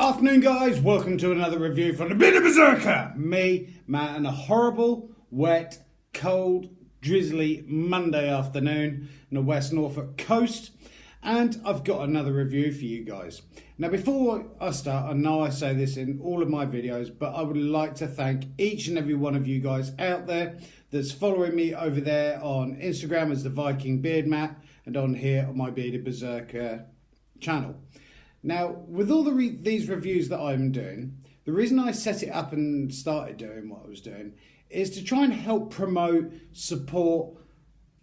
Afternoon guys, welcome to another review from the Bearded Berserker. Me, Matt, and a horrible, wet, cold, drizzly Monday afternoon in the West Norfolk coast. And I've got another review for you guys. Now before I start, I know I say this in all of my videos, but I would like to thank each and every one of you guys out there that's following me over there on Instagram as the Viking Beard Matt and on here on my Bearded Berserker channel. Now, with all these reviews that I'm doing, the reason I set it up and started doing what I was doing is to try and help promote, support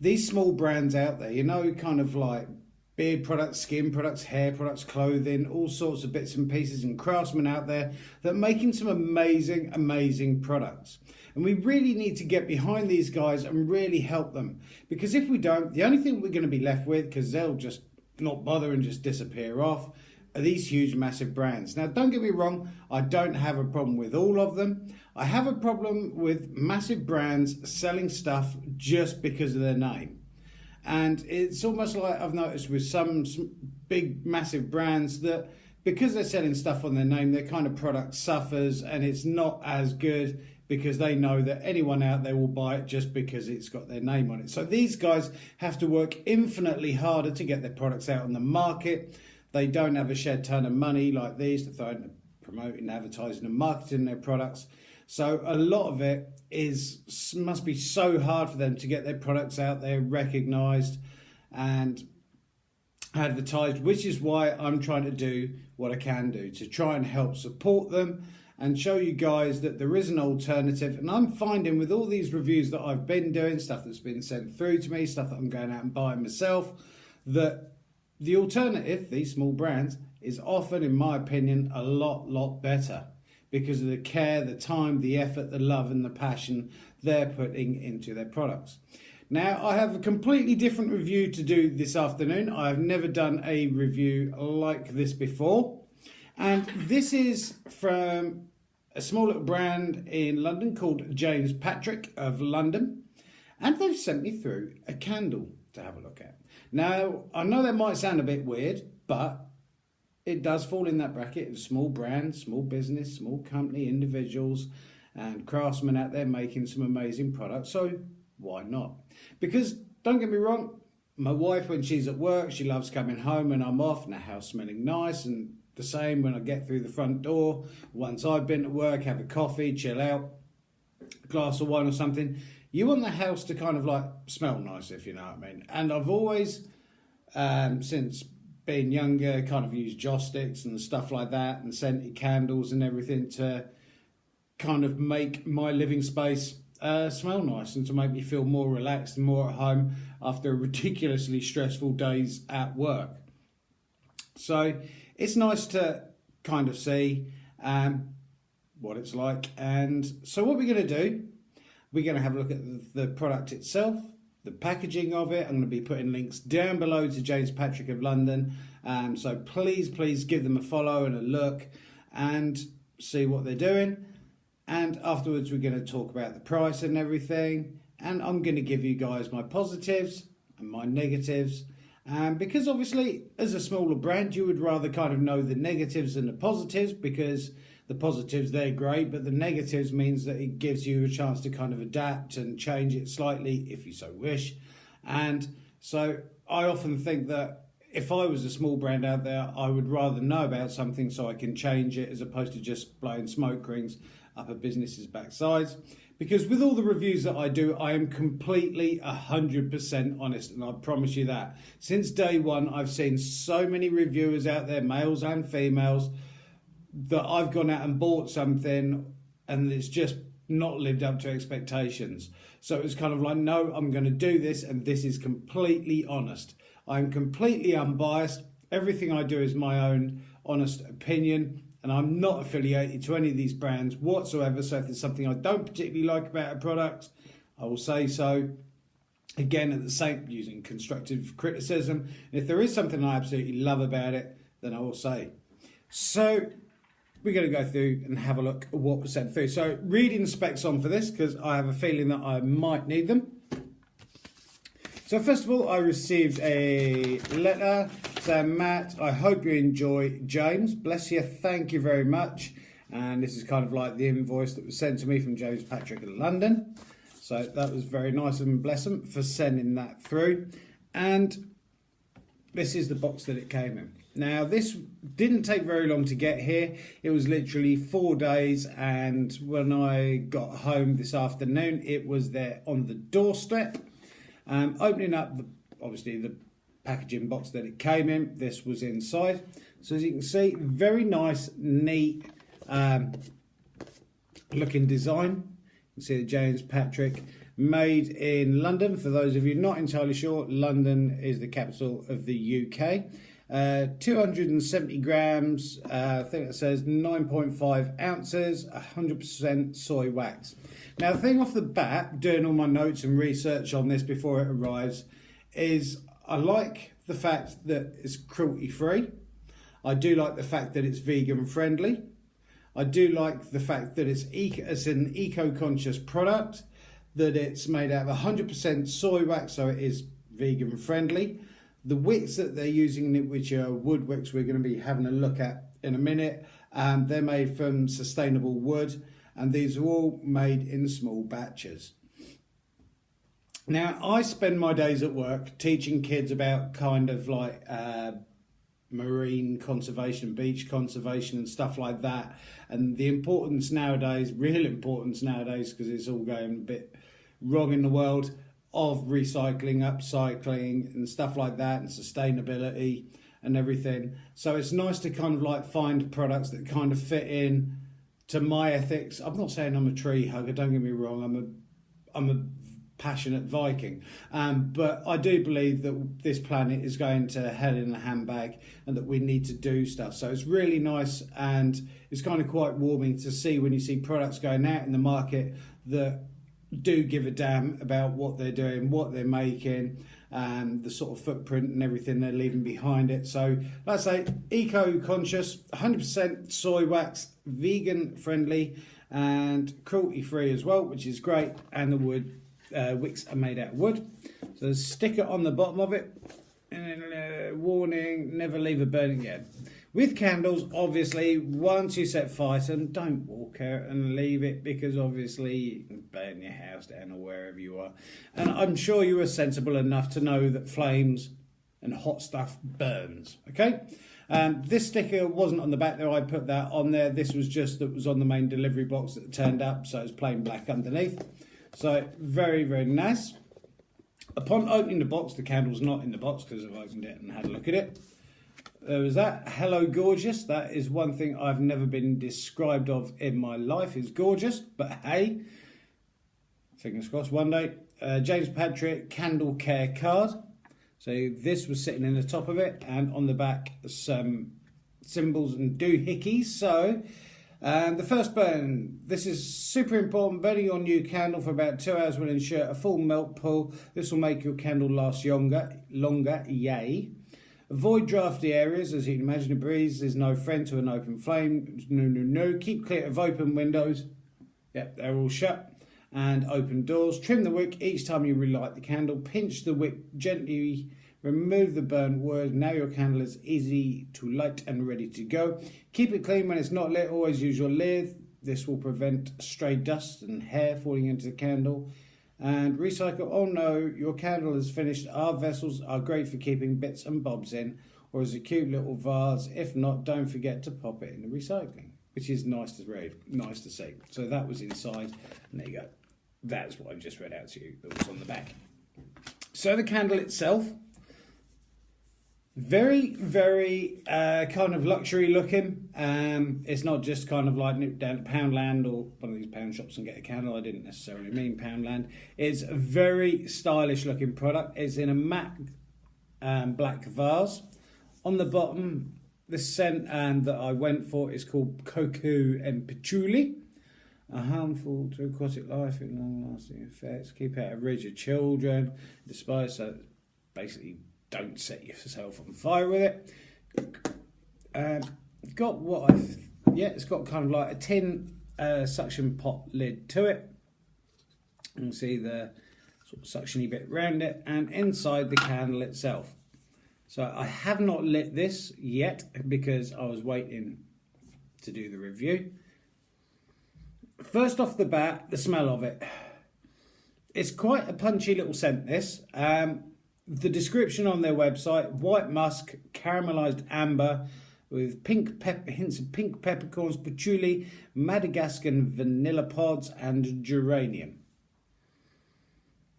these small brands out there, you know, kind of like beard products, skin products, hair products, clothing, all sorts of bits and pieces and craftsmen out there that are making some amazing products. And we really need to get behind these guys and really help them. Because if we don't, the only thing we're going to be left with, because they'll just not bother and just disappear off, are these huge massive brands. Now don't get me wrong, I don't have a problem with all of them. I have a problem with massive brands selling stuff just because of their name. And it's almost like I've noticed with some big massive brands that because they're selling stuff on their name, their kind of product suffers and it's not as good because they know that anyone out there will buy it just because it's got their name on it. So these guys have to work infinitely harder to get their products out on the market. They don't have a shed ton of money like these to throw into promoting, advertising and marketing their products. So a lot of it must be so hard for them to get their products out there, recognised and advertised, which is why I'm trying to do what I can do to try and help support them and show you guys that there is an alternative. And I'm finding with all these reviews that I've been doing, stuff that's been sent through to me, stuff that I'm going out and buying myself, that the alternative, these small brands, is often, in my opinion, a lot better because of the care, the time, the effort, the love and the passion they're putting into their products. Now, I have a completely different review to do this afternoon. I have never done a review like this before. And this is from a small little brand in London called James Patrick of London. And they've sent me through a candle to have a look at. Now, I know that might sound a bit weird, but it does fall in that bracket of small brand, small business, small company, individuals and craftsmen out there making some amazing products. So why not? Because don't get me wrong, my wife, when she's at work, she loves coming home and I'm off and the house smelling nice, and the same when I get through the front door. Once I've been to work, have a coffee, chill out, a glass of wine or something. You want the house to kind of like smell nice, if you know what I mean. And I've always, since being younger, kind of used joss sticks and stuff like that and scented candles and everything to kind of make my living space smell nice and to make me feel more relaxed and more at home after ridiculously stressful days at work. So it's nice to kind of see what it's like. And so what we're going to do, we're going to have a look at the product itself, the packaging of it. I'm going to be putting links down below to James Patrick of London. So please give them a follow and a look and see what they're doing. And afterwards, we're going to talk about the price and everything. And I'm going to give you guys my positives and my negatives. Because obviously, as a smaller brand, you would rather kind of know the negatives and the positives because the positives, they're great, but the negatives means that it gives you a chance to kind of adapt and change it slightly if you so wish. And so I often think that if I was a small brand out there, I would rather know about something so I can change it as opposed to just blowing smoke rings up a business's backsides. Because with all the reviews that I do, I am completely 100% honest, and I promise you that. Since day one, I've seen so many reviewers out there, males and females, that I've gone out and bought something and it's just not lived up to expectations. So it was kind of like, no, I'm going to do this, and this is completely honest. I'm completely unbiased. Everything I do is my own honest opinion, and I'm not affiliated to any of these brands whatsoever. So if there's something I don't particularly like about a product, I will say so. Again, at the same, using constructive criticism. And if there is something I absolutely love about it, then I will say. So we're going to go through and have a look at what was sent through. So reading the specs on for this, because I have a feeling that I might need them. So first of all, I received a letter Sam, Matt, I hope you enjoy. James, bless you, thank you very much. And this is kind of like the invoice that was sent to me from James Patrick in London. So that was very nice and bless him for sending that through. And this is the box that it came in. Now, this didn't take very long to get here. It was literally 4 days, and when I got home this afternoon, it was there on the doorstep. Opening up, obviously, the packaging box that it came in, this was inside. So as you can see, very nice, neat looking design. You can see the James Patrick, made in London. For those of you not entirely sure, London is the capital of the UK. 270 grams, I think it says 9.5 ounces, 100% soy wax. Now, the thing off the bat, doing all my notes and research on this before it arrives, is I like the fact that it's cruelty free. I do like the fact that it's vegan friendly. I do like the fact that it's an eco-conscious product, that it's made out of 100% soy wax, so it is vegan friendly. The wicks that they're using in it, which are wood wicks, we're going to be having a look at in a minute. They're made from sustainable wood, and these are all made in small batches. Now, I spend my days at work teaching kids about kind of like marine conservation, beach conservation and stuff like that, and the importance nowadays, real importance nowadays, because it's all going a bit wrong in the world, of recycling, upcycling and stuff like that, and sustainability and everything. So it's nice to kind of like find products that kind of fit in to my ethics. I'm not saying I'm a tree hugger, don't get me wrong, I'm a passionate Viking, but I do believe that this planet is going to hell in a handbag and that we need to do stuff. So it's really nice, and it's kind of quite warming to see when you see products going out in the market that do give a damn about what they're doing, what they're making, and the sort of footprint and everything they're leaving behind it. So let's say eco-conscious, 100% soy wax, vegan friendly and cruelty free as well, which is great. And the wood wicks are made out of wood. So there's a sticker on the bottom of it, and warning, never leave a burning. Yeah. With candles, obviously, once you set fire to them, don't walk out and leave it, because obviously you can burn your house down or wherever you are. And I'm sure you are sensible enough to know that flames and hot stuff burns, okay? This sticker wasn't on the back there, I put that on there. This was just that was on the main delivery box that turned up, so it's plain black underneath. So very, very nice. Upon opening the box, the candle's not in the box because I've opened it and had a look at it. There was that. Hello, gorgeous. That is one thing I've never been described of in my life, is gorgeous. But hey, fingers crossed one day. James Patrick candle care card. So this was sitting in the top of it, and on the back some symbols and doohickeys. So the first burn. This is super important. Burning your new candle for about 2 hours will ensure a full melt pool. This will make your candle last longer. Yay. Avoid drafty areas. As you can imagine, a breeze is no friend to an open flame. No. Keep clear of open windows. Yep, they're all shut. And open doors. Trim the wick each time you relight the candle. Pinch the wick gently. Remove the burnt wood. Now your candle is easy to light and ready to go. Keep it clean when it's not lit. Always use your lid. This will prevent stray dust and hair falling into the candle. And recycle. Oh no, your candle is finished. Our vessels are great for keeping bits and bobs in, or as a cute little vase. If not, don't forget to pop it in the recycling, which is nice to read, nice to see. So that was inside, and there you go. That's what I just read out to you that was on the back. So the candle itself, very, very kind of luxury looking. It's not just kind of like nip down to Poundland or one of these pound shops and get a candle. I didn't necessarily mean Poundland. It's a very stylish looking product. It's in a matte black vase. On the bottom, the scent that I went for is called Cocoa and Patchouli. A harmful to aquatic life in long-lasting effects. Keep out of reach of children. Despise, so basically don't set yourself on fire with it. Got what it's got kind of like a tin suction pot lid to it. You can see the sort of suctiony bit around it, and inside the candle itself. So I have not lit this yet because I was waiting to do the review. First off the bat, the smell of it. It's quite a punchy little scent, this. The description on their website, white musk, caramelised amber, with hints of pink peppercorns, patchouli, Madagascan vanilla pods, and geranium.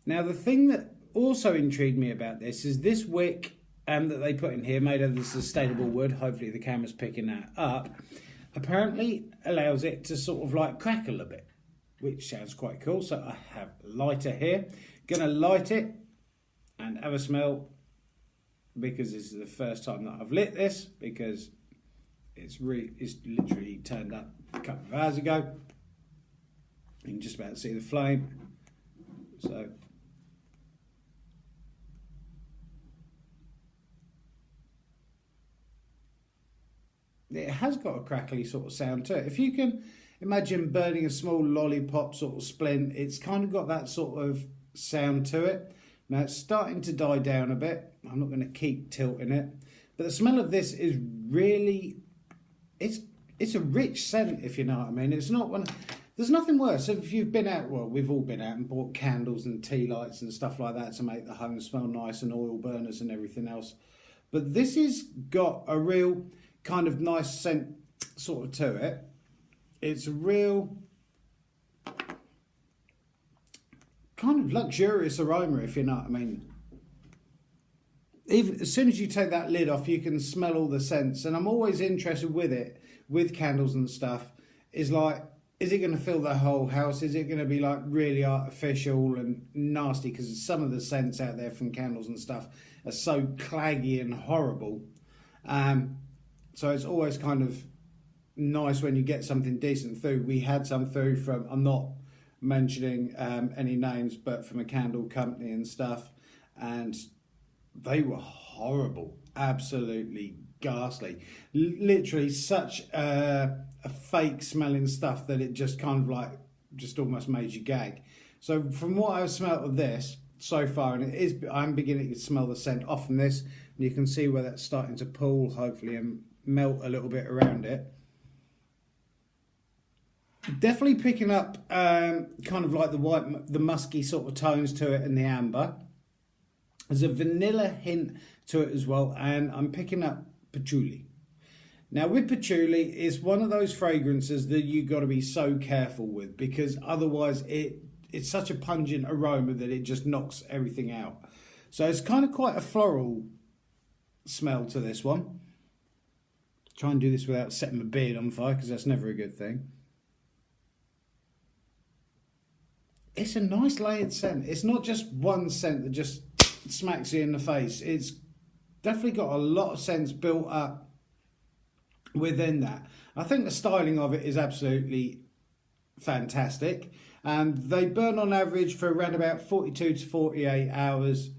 Now, the thing that also intrigued me about this is this wick that they put in here, made of the sustainable wood, hopefully the camera's picking that up, apparently allows it to sort of like crackle a bit, which sounds quite cool. So I have a lighter here, gonna light it and have a smell, because this is the first time that I've lit this, because it's literally turned up a couple of hours ago. You can just about see the flame. So it has got a crackly sort of sound to it. If you can imagine burning a small lollipop sort of splint, it's kind of got that sort of sound to it. Now it's starting to die down a bit. I'm not going to keep tilting it. But the smell of this is really, it's a rich scent, if you know what I mean. It's not one, there's nothing worse. If you've been out, well, we've all been out and bought candles and tea lights and stuff like that to make the home smell nice, and oil burners and everything else. But this has got a real kind of nice scent sort of to it. It's a real kind of luxurious aroma, if you know what I mean. Even as soon as you take that lid off, you can smell all the scents. And I'm always interested with it, with candles and stuff, is like, is it going to fill the whole house? Is it going to be like really artificial and nasty? Because some of the scents out there from candles and stuff are so claggy and horrible. So it's always kind of nice when you get something decent through. We had some through from, I'm not mentioning any names, but from a candle company and stuff, and they were horrible, absolutely ghastly. Literally such a fake smelling stuff that it just kind of like, just almost made you gag. So from what I've smelt of this so far, and it is, I'm beginning to smell the scent off from this, and you can see where that's starting to pool, hopefully, and melt a little bit around it. Definitely picking up kind of like the white, the musky sort of tones to it, and the amber. There's a vanilla hint to it as well, and I'm picking up patchouli. Now with patchouli, it's one of those fragrances that you got to be so careful with, because otherwise it's such a pungent aroma that it just knocks everything out. So it's kind of quite a floral smell to this one. Try and do this without setting my beard on fire, because that's never a good thing. It's a nice layered scent. It's not just one scent that just smacks you in the face. It's definitely got a lot of scents built up within that. I think the styling of it is absolutely fantastic. They burn on average for around about 42 to 48 hours.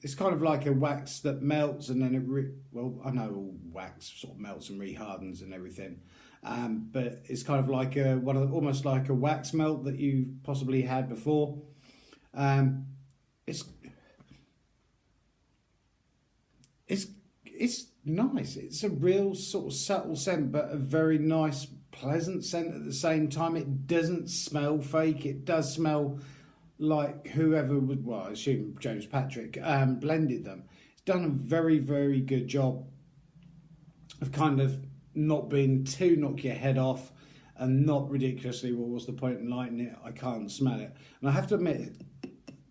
It's kind of like a wax that melts, and then well, I know all wax sort of melts and rehardens and everything. But it's kind of like almost like a wax melt that you've possibly had before. It's nice. It's a real sort of subtle scent, but a very nice, pleasant scent at the same time. It doesn't smell fake. It does smell like whoever would, well, I assume James Patrick, blended them. It's done a very, very good job of kind of not being too knock your head off, and not ridiculously, well, what's the point in lighting it? I can't smell it. And I have to admit,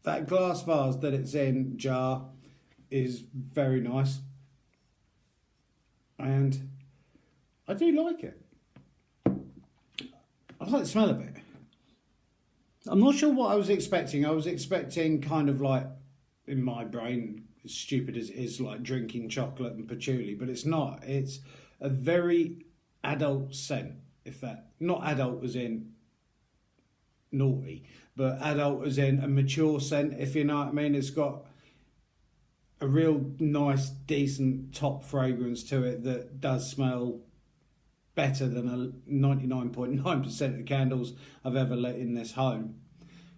that glass vase that it's in, jar, is very nice. And I do like it. I like the smell of it. I'm not sure what I was expecting. I was expecting kind of like, in my brain, as stupid as it is, like drinking chocolate and patchouli, but it's not. It's a very adult scent, if that, not adult as in naughty, but adult as in a mature scent, if you know what I mean. It's got a real nice, decent top fragrance to it that does smell better than a 99.9% of the candles I've ever lit in this home,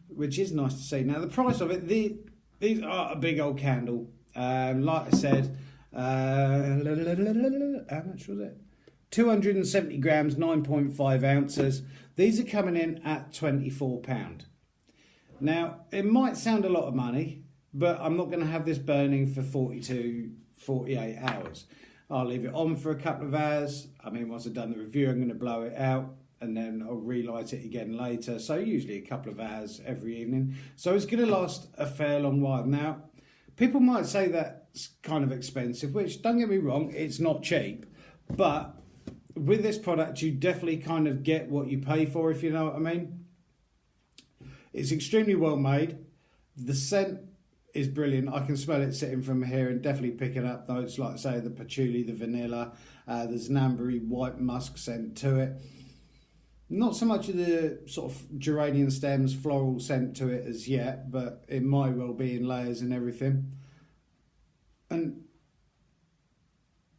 which is nice to see. Now the price of it, these are a big old candle. Like I said, how much was it? 270 grams, 9.5 ounces. These are coming in at £24. Now, it might sound a lot of money, but I'm not going to have this burning for 48 hours. I'll leave it on for a couple of hours. I mean, once I've done the review, I'm going to blow it out and then I'll relight it again later. So usually a couple of hours every evening. So it's going to last a fair long while. Now, people might say that's kind of expensive, which, don't get me wrong, it's not cheap, but with this product, you definitely kind of get what you pay for, if you know what I mean. It's extremely well made. The scent is brilliant. I can smell it sitting from here and definitely picking up notes like, say, the patchouli, the vanilla. There's an ambery white musk scent to it. Not so much of the sort of geranium stems, floral scent to it as yet, but it might well be in layers and everything. And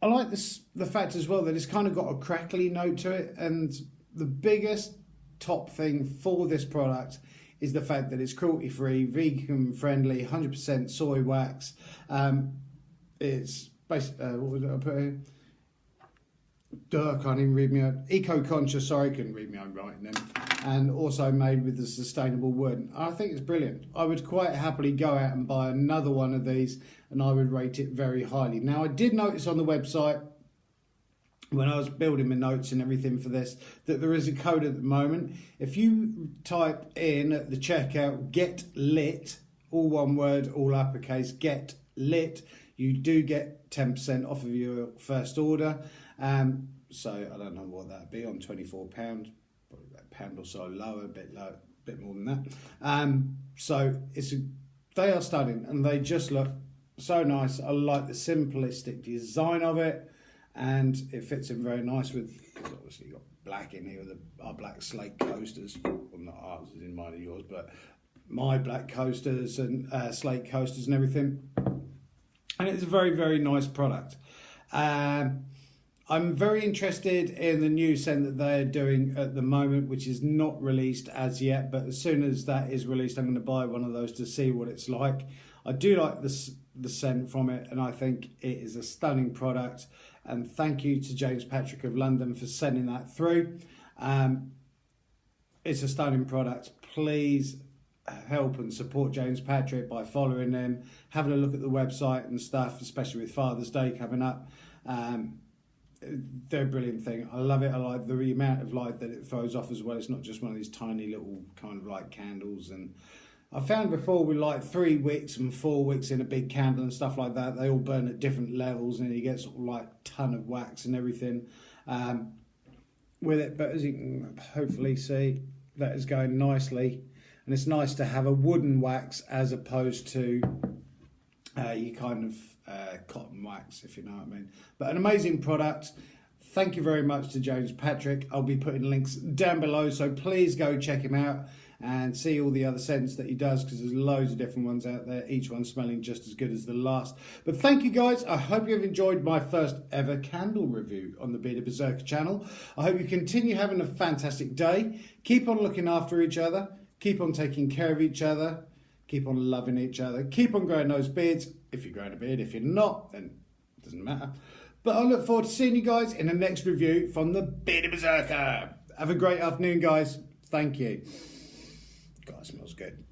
I like the fact as well that it's kind of got a crackly note to it, and the biggest top thing for this product is the fact that it's cruelty-free, vegan-friendly, 100% soy wax. It's basically, what was it I put here? I can't even read me out. Eco-conscious, sorry, I couldn't read me own writing then. And also made with the sustainable wood. I think it's brilliant. I would quite happily go out and buy another one of these, and I would rate it very highly. Now, I did notice on the website, when I was building my notes and everything for this, that there is a code at the moment. If you type in at the checkout, get lit, all one word, all uppercase, get lit, you do get 10% off of your first order. So I don't know what that'd be on £24, probably about a pound or so lower, a bit more than that. So they are stunning and they just look so nice. I like the simplistic design of it, and it fits in very nice with, obviously you've got black in here with our black slate coasters. Well, not ours, as in mine or yours, but my black coasters and slate coasters and everything. And it's a very, very nice product. I'm very interested in the new scent that they're doing at the moment, which is not released as yet, but as soon as that is released, I'm going to buy one of those to see what it's like. I do like the scent from it, and I think it is a stunning product. And thank you to James Patrick of London for sending that through. It's a stunning product. Please help and support James Patrick by following them, having a look at the website and stuff, especially with Father's Day coming up. They're a brilliant thing. I love it. I like the amount of light that it throws off as well. It's not just one of these tiny little kind of like candles. And I found before with like 3 wicks and 4 wicks in a big candle and stuff like that, they all burn at different levels and you get sort of like ton of wax and everything with it. But as you can hopefully see, that is going nicely. And it's nice to have a wooden wax as opposed to you kind of cotton wax, if you know what I mean. But an amazing product. Thank you very much to James Patrick. I'll be putting links down below, so please go check him out and see all the other scents that he does, because there's loads of different ones out there, each one smelling just as good as the last. But thank you guys. I hope you've enjoyed my first ever candle review on the Bearded Berserker channel. I hope you continue having a fantastic day. Keep on looking after each other. Keep on taking care of each other. Keep on loving each other. Keep on growing those beards. If you're growing a beard, if you're not, then it doesn't matter. But I look forward to seeing you guys in the next review from the Bearded Berserker. Have a great afternoon, guys. Thank you. God, it smells good.